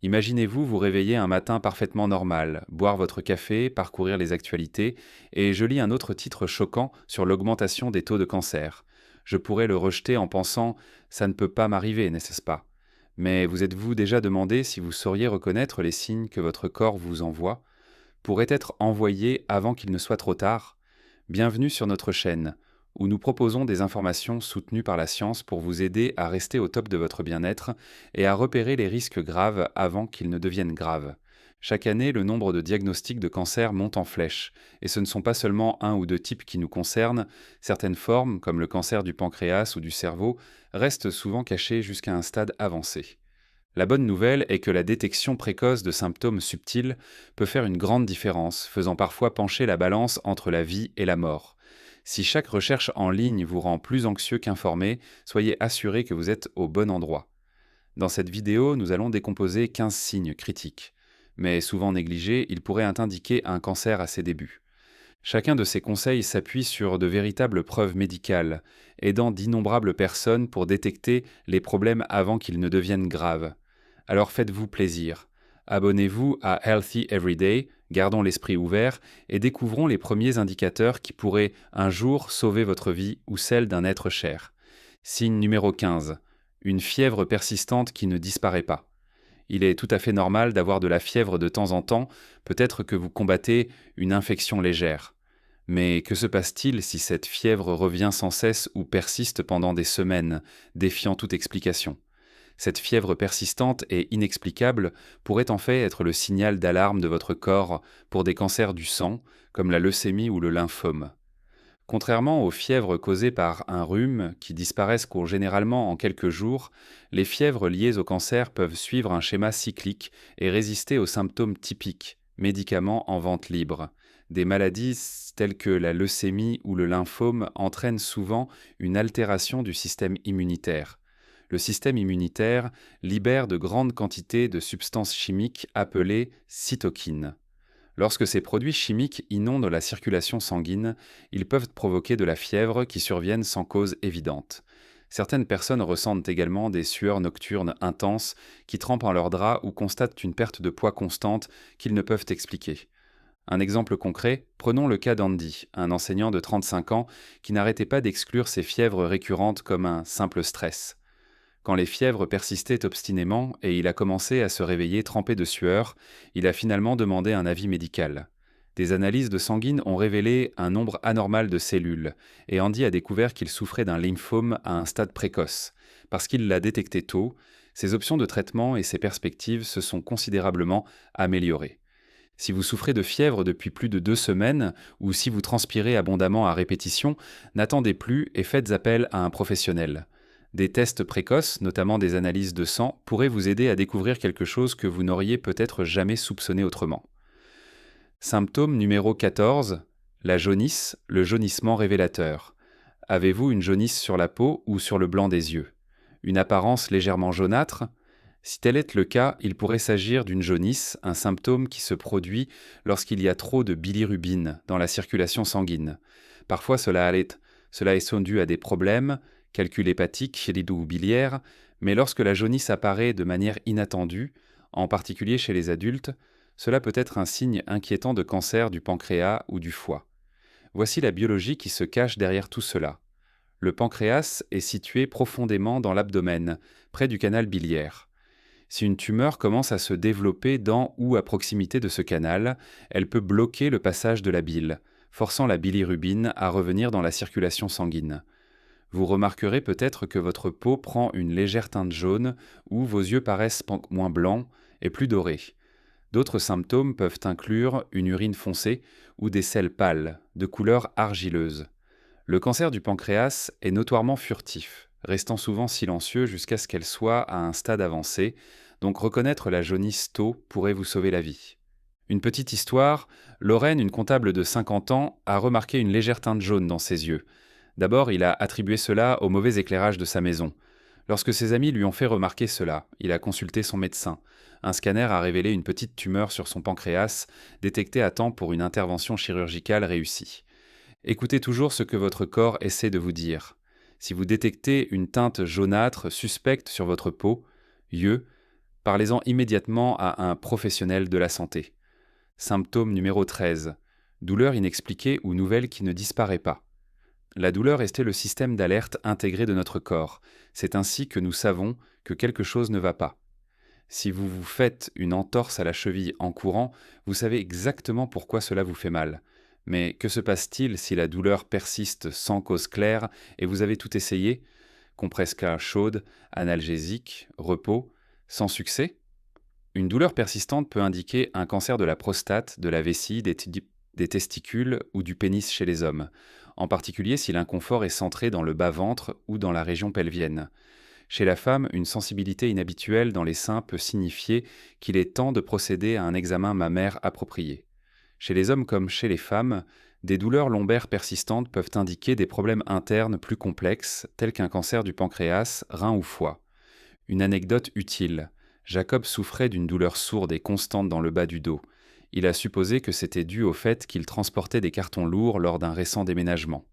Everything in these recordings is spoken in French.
Imaginez-vous vous réveiller un matin parfaitement normal, boire votre café, parcourir les actualités, et je lis un autre titre choquant sur l'augmentation des taux de cancer. Je pourrais le rejeter en pensant «ça ne peut pas m'arriver, n'est-ce pas?» Mais vous êtes-vous déjà demandé si vous sauriez reconnaître les signes que votre corps vous envoie? Pourraient être envoyés avant qu'il ne soit trop tard? Bienvenue sur notre chaîne, où nous proposons des informations soutenues par la science pour vous aider à rester au top de votre bien-être et à repérer les risques graves avant qu'ils ne deviennent graves. Chaque année, le nombre de diagnostics de cancer monte en flèche, et ce ne sont pas seulement un ou deux types qui nous concernent, certaines formes, comme le cancer du pancréas ou du cerveau, restent souvent cachées jusqu'à un stade avancé. La bonne nouvelle est que la détection précoce de symptômes subtils peut faire une grande différence, faisant parfois pencher la balance entre la vie et la mort. Si chaque recherche en ligne vous rend plus anxieux qu'informé, soyez assuré que vous êtes au bon endroit. Dans cette vidéo, nous allons décomposer 15 signes critiques. Mais souvent négligés, ils pourraient indiquer un cancer à ses débuts. Chacun de ces conseils s'appuie sur de véritables preuves médicales, aidant d'innombrables personnes pour détecter les problèmes avant qu'ils ne deviennent graves. Alors faites-vous plaisir. Abonnez-vous à Healthy Everyday, gardons l'esprit ouvert et découvrons les premiers indicateurs qui pourraient un jour sauver votre vie ou celle d'un être cher. Signe numéro 15. Une fièvre persistante qui ne disparaît pas. Il est tout à fait normal d'avoir de la fièvre de temps en temps, peut-être que vous combattez une infection légère. Mais que se passe-t-il si cette fièvre revient sans cesse ou persiste pendant des semaines, défiant toute explication? Cette fièvre persistante et inexplicable pourrait en fait être le signal d'alarme de votre corps pour des cancers du sang, comme la leucémie ou le lymphome. Contrairement aux fièvres causées par un rhume, qui disparaissent généralement en quelques jours, les fièvres liées au cancer peuvent suivre un schéma cyclique et résister aux symptômes typiques, médicaments en vente libre. Des maladies telles que la leucémie ou le lymphome entraînent souvent une altération du système immunitaire. Le système immunitaire libère de grandes quantités de substances chimiques appelées cytokines. Lorsque ces produits chimiques inondent la circulation sanguine, ils peuvent provoquer de la fièvre qui surviennent sans cause évidente. Certaines personnes ressentent également des sueurs nocturnes intenses qui trempent en leurs draps ou constatent une perte de poids constante qu'ils ne peuvent expliquer. Un exemple concret, prenons le cas d'Andy, un enseignant de 35 ans qui n'arrêtait pas d'exclure ses fièvres récurrentes comme un simple stress. Quand les fièvres persistaient obstinément et il a commencé à se réveiller trempé de sueur, il a finalement demandé un avis médical. Des analyses de sanguine ont révélé un nombre anormal de cellules, et Andy a découvert qu'il souffrait d'un lymphome à un stade précoce. Parce qu'il l'a détecté tôt, ses options de traitement et ses perspectives se sont considérablement améliorées. Si vous souffrez de fièvre depuis plus de 2 semaines, ou si vous transpirez abondamment à répétition, n'attendez plus et faites appel à un professionnel. Des tests précoces, notamment des analyses de sang, pourraient vous aider à découvrir quelque chose que vous n'auriez peut-être jamais soupçonné autrement. Symptôme numéro 14, la jaunisse, le jaunissement révélateur. Avez-vous une jaunisse sur la peau ou sur le blanc des yeux? Une apparence légèrement jaunâtre? Si tel est le cas, il pourrait s'agir d'une jaunisse, un symptôme qui se produit lorsqu'il y a trop de bilirubine dans la circulation sanguine. Parfois cela est dû à des problèmes, calcul hépatique ou biliaire, mais lorsque la jaunisse apparaît de manière inattendue, en particulier chez les adultes, cela peut être un signe inquiétant de cancer du pancréas ou du foie. Voici la biologie qui se cache derrière tout cela. Le pancréas est situé profondément dans l'abdomen, près du canal biliaire. Si une tumeur commence à se développer dans ou à proximité de ce canal, elle peut bloquer le passage de la bile, forçant la bilirubine à revenir dans la circulation sanguine. Vous remarquerez peut-être que votre peau prend une légère teinte jaune ou vos yeux paraissent moins blancs et plus dorés. D'autres symptômes peuvent inclure une urine foncée ou des selles pâles, de couleur argileuse. Le cancer du pancréas est notoirement furtif, restant souvent silencieux jusqu'à ce qu'elle soit à un stade avancé, donc reconnaître la jaunisse tôt pourrait vous sauver la vie. Une petite histoire, Lorraine, une comptable de 50 ans, a remarqué une légère teinte jaune dans ses yeux. D'abord, il a attribué cela au mauvais éclairage de sa maison. Lorsque ses amis lui ont fait remarquer cela, il a consulté son médecin. Un scanner a révélé une petite tumeur sur son pancréas, détectée à temps pour une intervention chirurgicale réussie. Écoutez toujours ce que votre corps essaie de vous dire. Si vous détectez une teinte jaunâtre suspecte sur votre peau, yeux, Parlez-en immédiatement à un professionnel de la santé. Symptôme numéro 13. Douleur inexpliquée ou nouvelle qui ne disparaît pas. La douleur est le système d'alerte intégré de notre corps. C'est ainsi que nous savons que quelque chose ne va pas. Si vous vous faites une entorse à la cheville en courant, vous savez exactement pourquoi cela vous fait mal. Mais que se passe-t-il si la douleur persiste sans cause claire et vous avez tout essayé? Compresse chaude, analgésique, repos, sans succès? Une douleur persistante peut indiquer un cancer de la prostate, de la vessie, des testicules ou du pénis chez les hommes, en particulier si l'inconfort est centré dans le bas-ventre ou dans la région pelvienne. Chez la femme, une sensibilité inhabituelle dans les seins peut signifier qu'il est temps de procéder à un examen mammaire approprié. Chez les hommes comme chez les femmes, des douleurs lombaires persistantes peuvent indiquer des problèmes internes plus complexes, tels qu'un cancer du pancréas, rein ou foie. Une anecdote utile. Jacob souffrait d'une douleur sourde et constante dans le bas du dos. Il a supposé que c'était dû au fait qu'il transportait des cartons lourds lors d'un récent déménagement.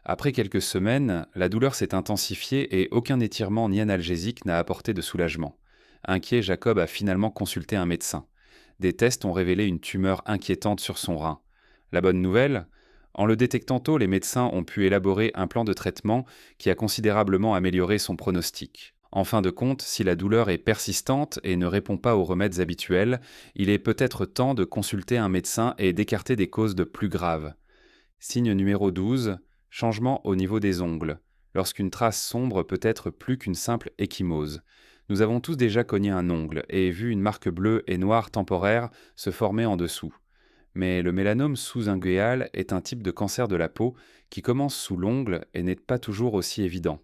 Après quelques semaines, la douleur s'est intensifiée et aucun étirement ni analgésique n'a apporté de soulagement. Inquiet, Jacob a finalement consulté un médecin. Des tests ont révélé une tumeur inquiétante sur son rein. La bonne nouvelle? En le détectant tôt, les médecins ont pu élaborer un plan de traitement qui a considérablement amélioré son pronostic. En fin de compte, si la douleur est persistante et ne répond pas aux remèdes habituels, il est peut-être temps de consulter un médecin et d'écarter des causes de plus graves. Signe numéro 12. Changement au niveau des ongles. Lorsqu'une trace sombre peut être plus qu'une simple ecchymose. Nous avons tous déjà cogné un ongle et vu une marque bleue et noire temporaire se former en dessous. Mais le mélanome sous-unguéal est un type de cancer de la peau qui commence sous l'ongle et n'est pas toujours aussi évident.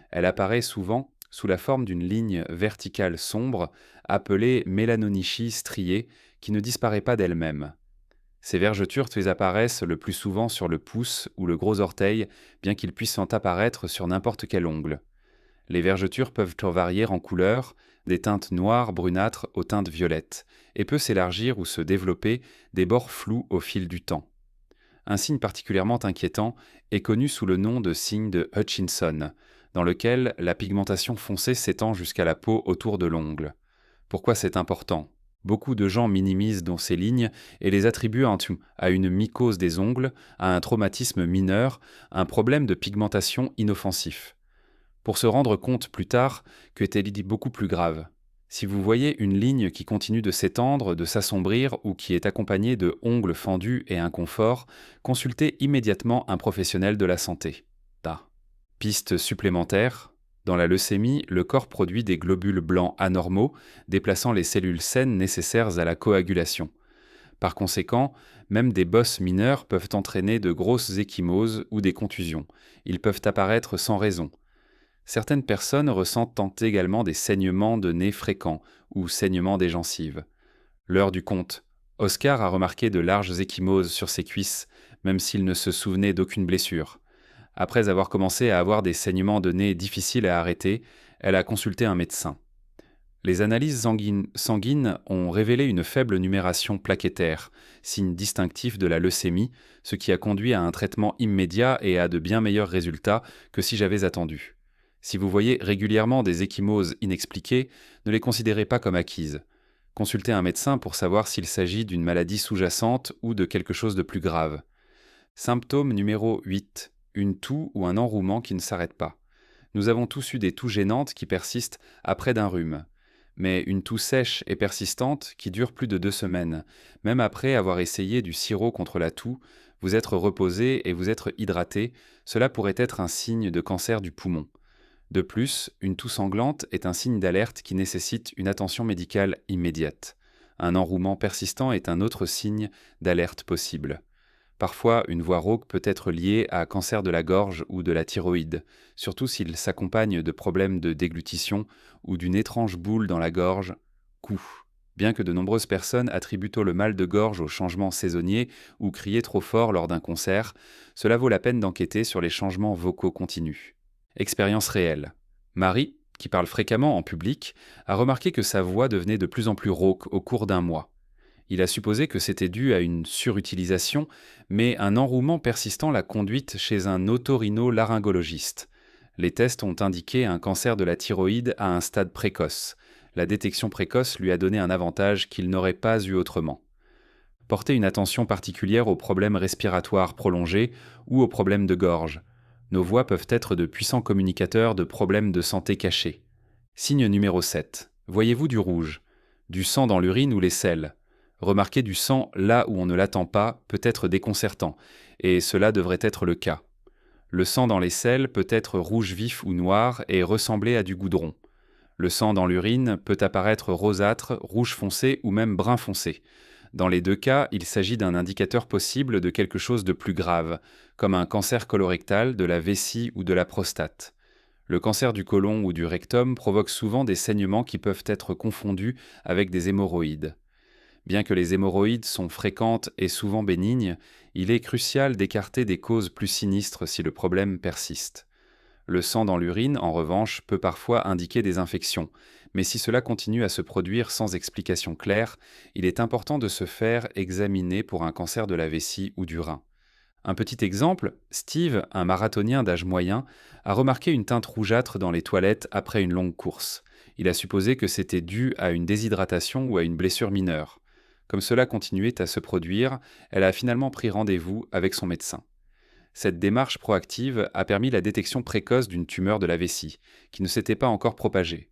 Elle apparaît souvent sous la forme d'une ligne verticale sombre appelée mélanonichie striée qui ne disparaît pas d'elle-même. Ces vergetures apparaissent le plus souvent sur le pouce ou le gros orteil, bien qu'ils puissent en apparaître sur n'importe quel ongle. Les vergetures peuvent varier en couleur, des teintes noires brunâtres aux teintes violettes, et peut s'élargir ou se développer des bords flous au fil du temps. Un signe particulièrement inquiétant est connu sous le nom de signe de Hutchinson, dans lequel la pigmentation foncée s'étend jusqu'à la peau autour de l'ongle. Pourquoi c'est important? Beaucoup de gens minimisent dans ces lignes et les attribuent à une mycose des ongles, à un traumatisme mineur, un problème de pigmentation inoffensif. Pour se rendre compte plus tard que c'est beaucoup plus grave. Si vous voyez une ligne qui continue de s'étendre, de s'assombrir ou qui est accompagnée de ongles fendus et inconfort, consultez immédiatement un professionnel de la santé. Piste supplémentaire. Dans la leucémie, le corps produit des globules blancs anormaux, déplaçant les cellules saines nécessaires à la coagulation. Par conséquent, même des bosses mineures peuvent entraîner de grosses ecchymoses ou des contusions. Ils peuvent apparaître sans raison. Certaines personnes ressentent également des saignements de nez fréquents ou saignements des gencives. L'heure du compte. Oscar a remarqué de larges ecchymoses sur ses cuisses, même s'il ne se souvenait d'aucune blessure. Après avoir commencé à avoir des saignements de nez difficiles à arrêter, elle a consulté un médecin. Les analyses sanguines ont révélé une faible numération plaquettaire, signe distinctif de la leucémie, ce qui a conduit à un traitement immédiat et à de bien meilleurs résultats que si j'avais attendu. Si vous voyez régulièrement des ecchymoses inexpliquées, ne les considérez pas comme acquises. Consultez un médecin pour savoir s'il s'agit d'une maladie sous-jacente ou de quelque chose de plus grave. Symptôme numéro 8. Une toux ou un enrouement qui ne s'arrête pas. Nous avons tous eu des toux gênantes qui persistent après d'un rhume. Mais une toux sèche et persistante qui dure plus de 2 semaines, même après avoir essayé du sirop contre la toux, vous être reposé et vous être hydraté, cela pourrait être un signe de cancer du poumon. De plus, une toux sanglante est un signe d'alerte qui nécessite une attention médicale immédiate. Un enrouement persistant est un autre signe d'alerte possible. Parfois, une voix rauque peut être liée à un cancer de la gorge ou de la thyroïde, surtout s'il s'accompagne de problèmes de déglutition ou d'une étrange boule dans la gorge, cou. Bien que de nombreuses personnes attribuent tôt le mal de gorge aux changements saisonniers ou crier trop fort lors d'un concert, cela vaut la peine d'enquêter sur les changements vocaux continus. Expérience réelle. Marie, qui parle fréquemment en public, a remarqué que sa voix devenait de plus en plus rauque au cours d'un mois. Il a supposé que c'était dû à une surutilisation, mais un enrouement persistant l'a conduite chez un otorhinolaryngologiste. Les tests ont indiqué un cancer de la thyroïde à un stade précoce. La détection précoce lui a donné un avantage qu'il n'aurait pas eu autrement. Portez une attention particulière aux problèmes respiratoires prolongés ou aux problèmes de gorge. Nos voix peuvent être de puissants communicateurs de problèmes de santé cachés. Signe numéro 7. Voyez-vous du rouge? Du sang dans l'urine ou les selles? Remarquer du sang là où on ne l'attend pas peut être déconcertant, et cela devrait être le cas. Le sang dans les selles peut être rouge vif ou noir et ressembler à du goudron. Le sang dans l'urine peut apparaître rosâtre, rouge foncé ou même brun foncé. Dans les deux cas, il s'agit d'un indicateur possible de quelque chose de plus grave, comme un cancer colorectal, de la vessie ou de la prostate. Le cancer du côlon ou du rectum provoque souvent des saignements qui peuvent être confondus avec des hémorroïdes. Bien que les hémorroïdes sont fréquentes et souvent bénignes, il est crucial d'écarter des causes plus sinistres si le problème persiste. Le sang dans l'urine, en revanche, peut parfois indiquer des infections, mais si cela continue à se produire sans explication claire, il est important de se faire examiner pour un cancer de la vessie ou du rein. Un petit exemple, Steve, un marathonien d'âge moyen, a remarqué une teinte rougeâtre dans les toilettes après une longue course. Il a supposé que c'était dû à une déshydratation ou à une blessure mineure. Comme cela continuait à se produire, elle a finalement pris rendez-vous avec son médecin. Cette démarche proactive a permis la détection précoce d'une tumeur de la vessie, qui ne s'était pas encore propagée.